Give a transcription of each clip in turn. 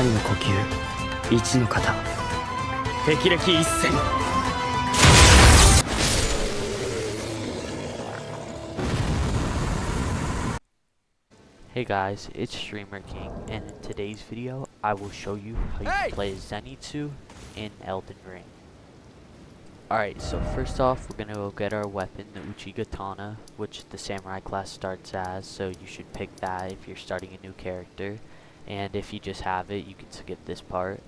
雷の呼吸一の型霹靂一閃 Hey guys, it's Streamer King, and in today's video, I will show you how you can play Zenitsu in Elden Ring. Alright, so first off, we're gonna go get our weapon, the Uchigatana, which the Samurai class starts as, so you should pick that if you're starting a new character. And if you just have it, you can skip this part.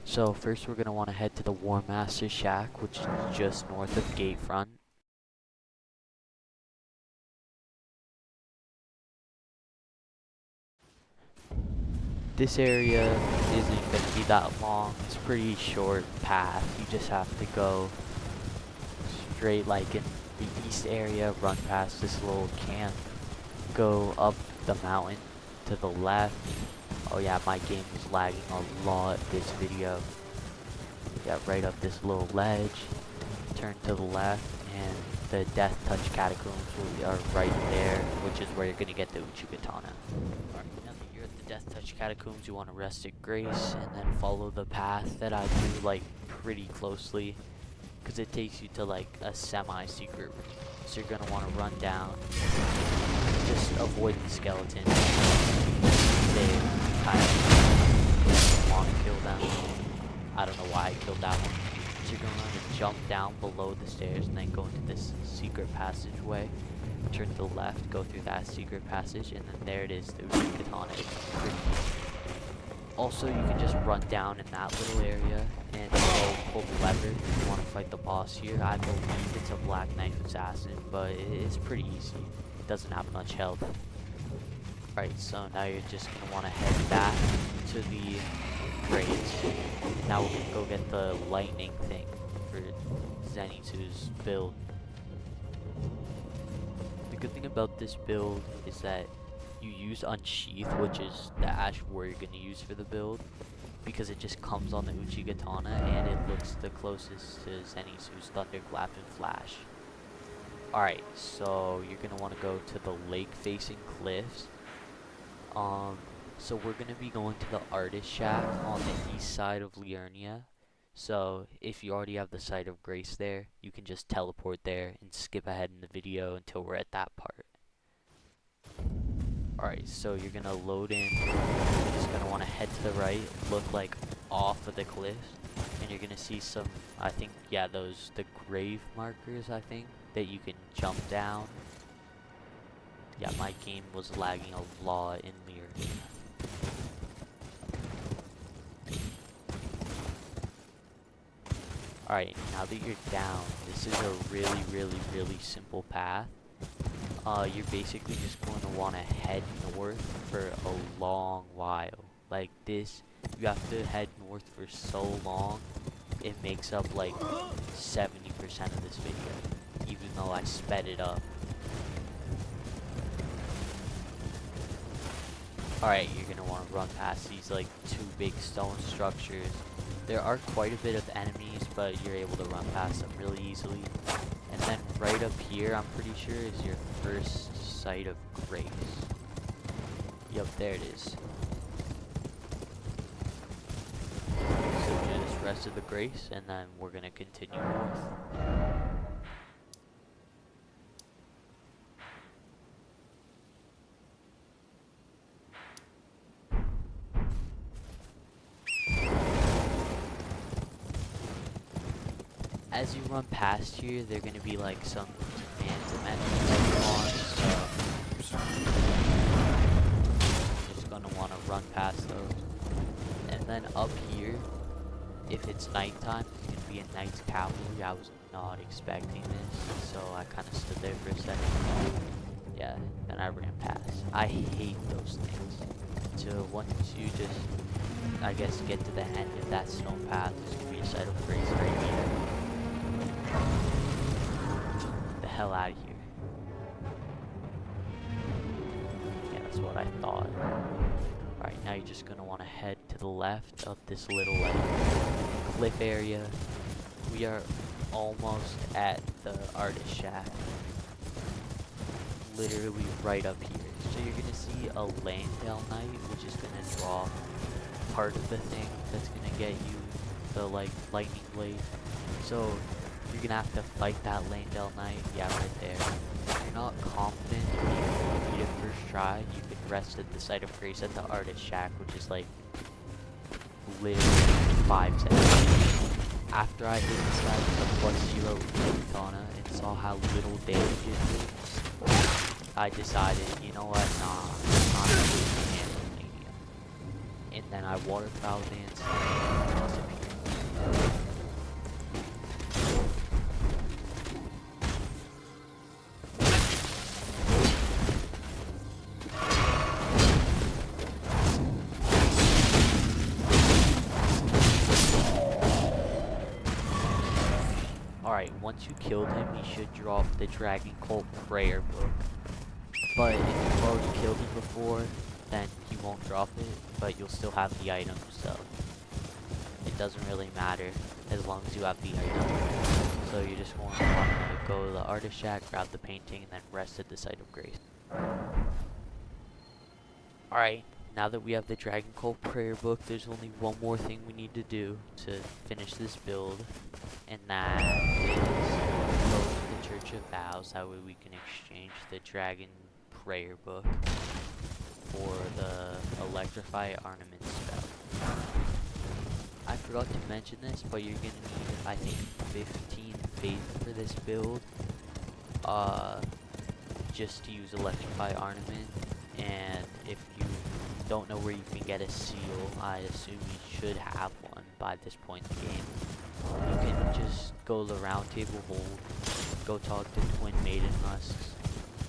So first we're gonna want to head to the War Master's Shack, which is just north of Gatefront. This area isn't going to be that long. It's a pretty short path. You just have to go straight like in the east area, run past this little camp, go up the mountain to the left. Oh yeah, my game is lagging a lot this video. Yeah, right up this little ledge, turn to the left, and the Death Touch Catacombs are right there, which is where you're going to get the Uchigatana. Death Touch Catacombs, you want to rest at Grace and then follow the path that I do like pretty closely, because it takes you to like a semi-secret room. So you're gonna want to run down, just avoid the skeletons. They kind of want to kill them. I don't know why I killed that one. So you're gonna want to jump down below the stairs and then go into this secret passageway. Turn to the left, go through that secret passage, and then there it is, the Uchigatana. It's pretty easy. Also, you can just run down in that little area and go pull the lever if you want to fight the boss here. I believe it's a Black Knife Assassin, but it's pretty easy. It doesn't have much health. Alright, so now you're just going to want to head back to the grades. Now we're going to go get the lightning thing for Zenitsu's build. The good thing about this build is that you use Unsheath, which is the ash warrior you're going to use for the build, because it just comes on the Uchigatana and it looks the closest to Zenitsu's Thunderclap and Flash. Alright, so you're going to want to go to the lake-facing cliffs. So we're going to be going to the Artist Shack on the east side of Liurnia. So if you already have the Site of Grace there, you can just teleport there and skip ahead in the video until we're at that part. Alright, so you're gonna load in, you're just gonna want to head to the right, look like off of the cliffs, and you're gonna see some, I think, yeah, the grave markers, I think, that you can jump down. Yeah, my game was lagging a lot in Liurnia. Alright, now that you're down, this is a really simple path. You're basically just going to want to head north for a long while. Like this, you have to head north for so long, it makes up like 70% of this video, even though I sped it up. Alright, you're going to want to run past these like two big stone structures. There are quite a bit of enemies, but you're able to run past them really easily. And then right up here, I'm pretty sure, is your first Site of Grace. Yep, there it is. So just rest of the Grace, and then we're going to continue north. As you run past here, there are going to be like some phantom enemies, so you're just going to want to run past those. And then up here, if it's nighttime, it's going to be a Knight's Cavalry. I was not expecting this, so I kind of stood there for a second. Yeah, then I ran past. I hate those things. So once you just, I guess, get to the end of that stone path, there's going to be a Site of Grace right here. The hell out of here. Yeah, that's what I thought. Alright, now you're just gonna want to head to the left of this little like cliff area. We are almost at the Artist Shack. Literally right up here. So you're gonna see a Landale Knight, which is gonna drop part of the thing that's gonna get you the like lightning blade. So you're gonna have to fight that Landell Knight. Yeah, right there. If you're not confident in being able to beat it first try, you can rest at the site of grace at the artist shack, which is like literally 5 seconds. After I hit this guy with a +0 katana and saw how little damage it did, I decided, you know what, nah, I'm not really handling Mania. And then I waterfowl danced and disappeared. Alright, once you killed him, he should drop the Dragon Cult Prayer Book. But if you've already killed him before, then he won't drop it, but you'll still have the item, so it doesn't really matter as long as you have the item. So you just want to go to the artist shack, grab the painting, and then rest at the site of grace. Alright, now that we have the Dragon Cult Prayer Book, there's only one more thing we need to do to finish this build, and that is go to the Church of Vows. That way we can exchange the Dragon Prayer Book for the Electrify Ornament spell. I forgot to mention this, but you're gonna need, I think, 15 faith for this build, just to use Electrify Ornament. And if you don't know where you can get a seal, I assume you should have one by this point in the game. You can just go to the round table hold, go talk to Twin Maiden Husks,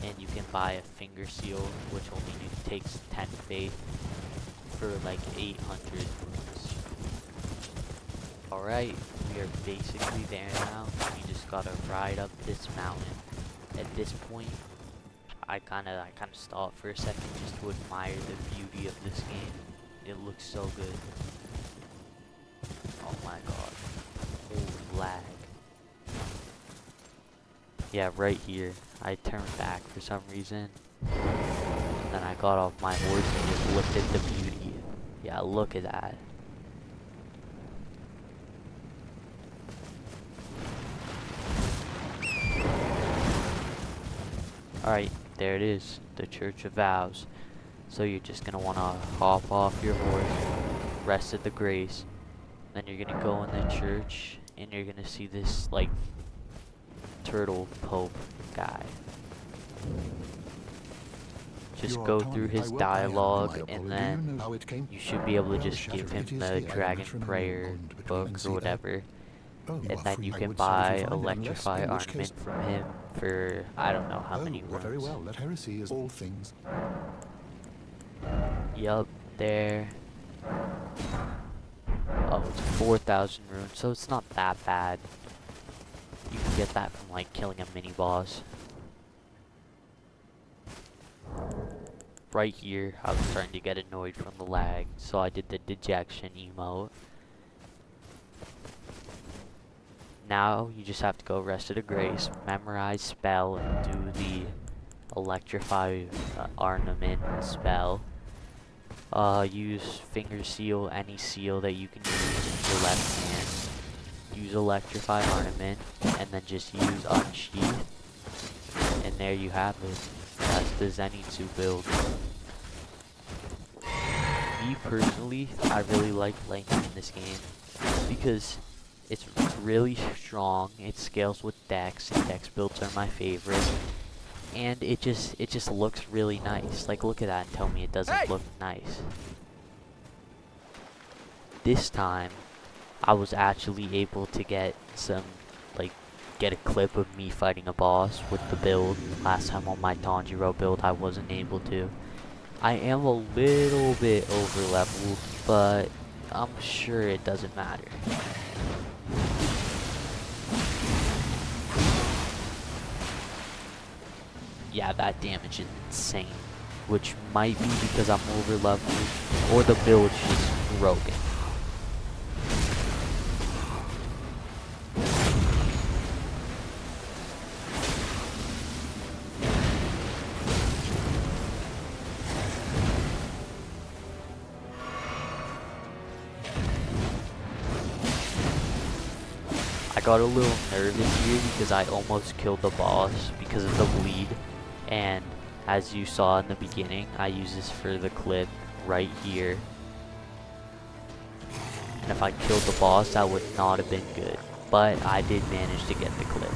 and you can buy a finger seal, which only takes 10 faith for like 800 runes. Alright, we are basically there now. You just gotta ride up this mountain. At this point, I kinda stopped for a second just to admire the beauty of this game. It looks so good. Oh my god. Holy lag. Yeah, right here. I turned back for some reason. And then I got off my horse and just looked at the beauty. Yeah, look at that. Alright, there it is. The Church of Vows. So you're just gonna wanna hop off your horse, rest at the grace, then you're gonna go in the church and you're gonna see this like turtle pope guy. Just go through his dialogue and then you should be able to just give him the Dragon Prayer book or whatever. And then you can buy Electrify Ornament from him for I don't know how many runes. Very well, let heresy is all things. Yup, there. Oh, it's 4,000 runes, so it's not that bad. You can get that from like killing a mini boss. Right here, I was starting to get annoyed from the lag, so I did the dejection emote. Now you just have to go rest at a grace, memorize spell, and do the Electrify Ornament spell. Use finger seal, any seal that you can use in your left hand. Use Electrify Ornament, and then just use Unsheath. And there you have it. That's the Zenitsu build. Me personally, I really like playing in this game because it's really strong. It scales with Dex, and Dex builds are my favorite. And it just looks really nice. Like, look at that and tell me it doesn't look nice. This time, I was actually able to get get a clip of me fighting a boss with the build. Last time on my Tanjiro build, I wasn't able to. I am a little bit over leveled, but I'm sure it doesn't matter. Yeah, that damage is insane, which might be because I'm over leveled or the build's just broken. I got a little nervous here because I almost killed the boss because of the bleed, and as you saw in the beginning, I use this for the clip right here. And if I killed the boss, that would not have been good, but I did manage to get the clip.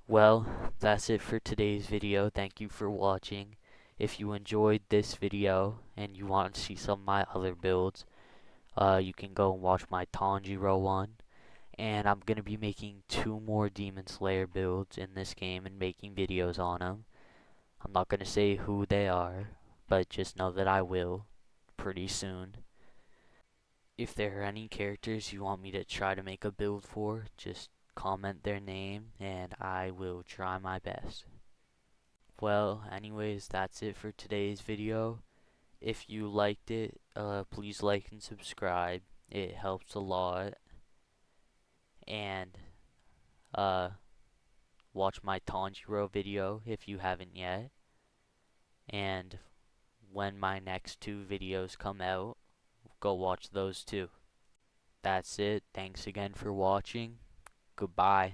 Well, that's it for today's video. Thank you for watching. If you enjoyed this video and you want to see some of my other builds, you can go and watch my Tanjiro one. And I'm going to be making 2 more Demon Slayer builds in this game and making videos on them. I'm not going to say who they are, but just know that I will pretty soon. If there are any characters you want me to try to make a build for, just comment their name and I will try my best. Well, anyways, that's it for today's video. If you liked it, please like and subscribe. It helps a lot. And watch my Tanjiro video if you haven't yet. And when my next 2 videos come out, go watch those too. That's it. Thanks again for watching. Goodbye.